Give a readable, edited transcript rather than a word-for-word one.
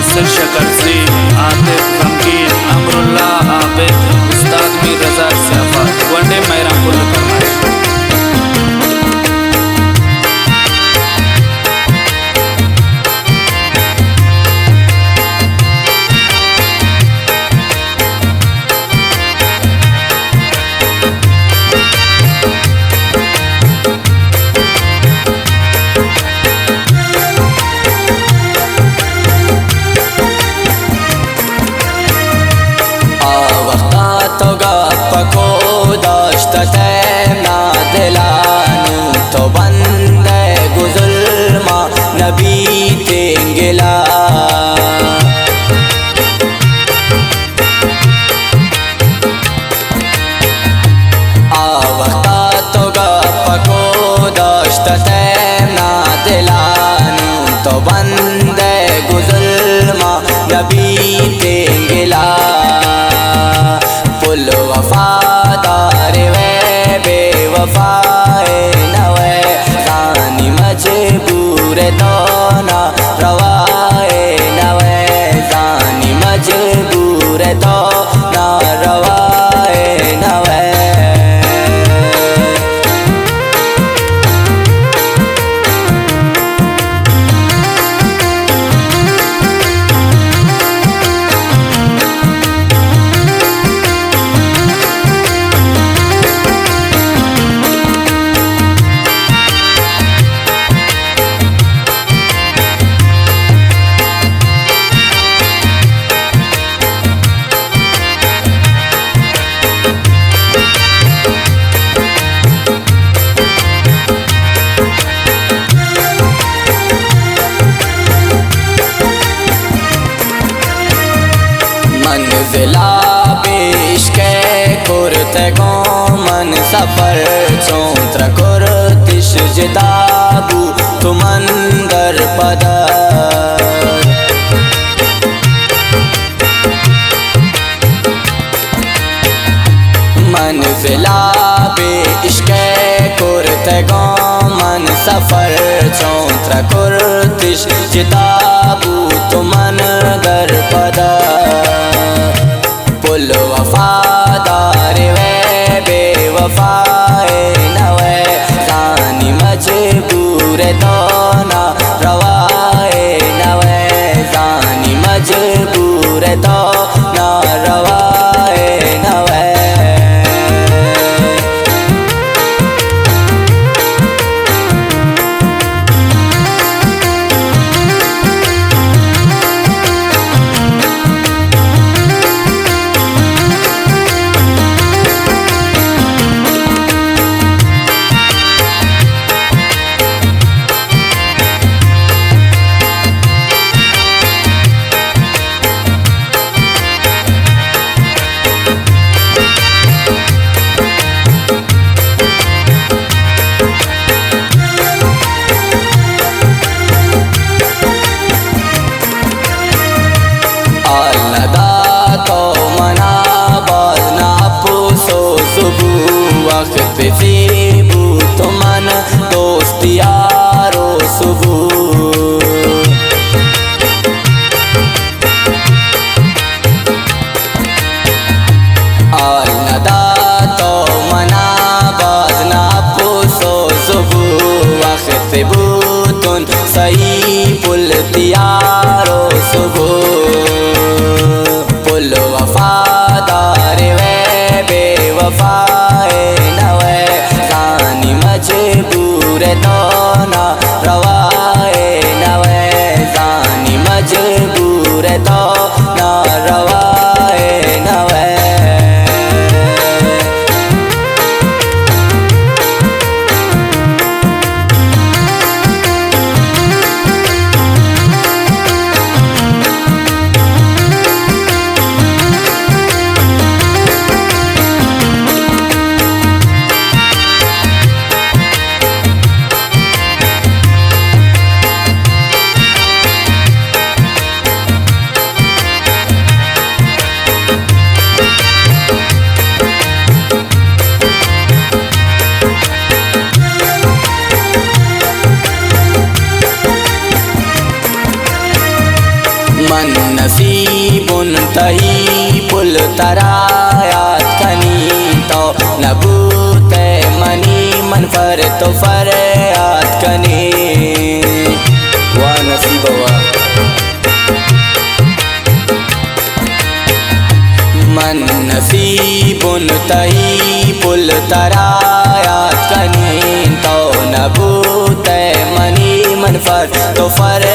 यासिर शकरसी, आतिफ गमगीन, अमरुल्लाह आबिद, उस्ताद मीर रजा सियाफत, वनडे मैरापुर फरमाइश। तो बंदे गुजुल्मा नबी तेंगला आवता तो गपको दश्त ना दिलानू तो बंदे गुजुल्मा नबी तेंगला पुल वफादार वे बेवफाए नवे जानी मजबूर तो ना रवाए नवे जानी मजबूर तो ना रवाए नवे मंजिला पेश के कुर्ते गो मन सफर चौत्र कुर्तिश जिताबू तुमंदर पदर मंजिला पेश के कुर्ते गो मन सफर चौत्र कुर्तिश जिताबू तुमंदर पदर पुल वफादार वे बेवफाए नवे जानी मजबूर तो ना रवाए नवे जानी मजबूर तो ना रवाए नवे वक्त ज़ीबू तुमन दोस्त यारो सुबू आल नदा तो मना बाजना पुसो सुबू वक्त बूतुन सही पुल तियारो सुबू पुल वफादार वे बेवफाए नवे जानी मजबूर तो ना रवाए नवे जानी मजबूर तो ना रवाए नवे मन नसीबुन तही पुल तरायात कनी तो नबूते मनी मन फर तो फरयात कनी वाह नसीब वाह मन नसीबुन तही पुल तरायात कनी तो नबूते मनी मन फर तो फर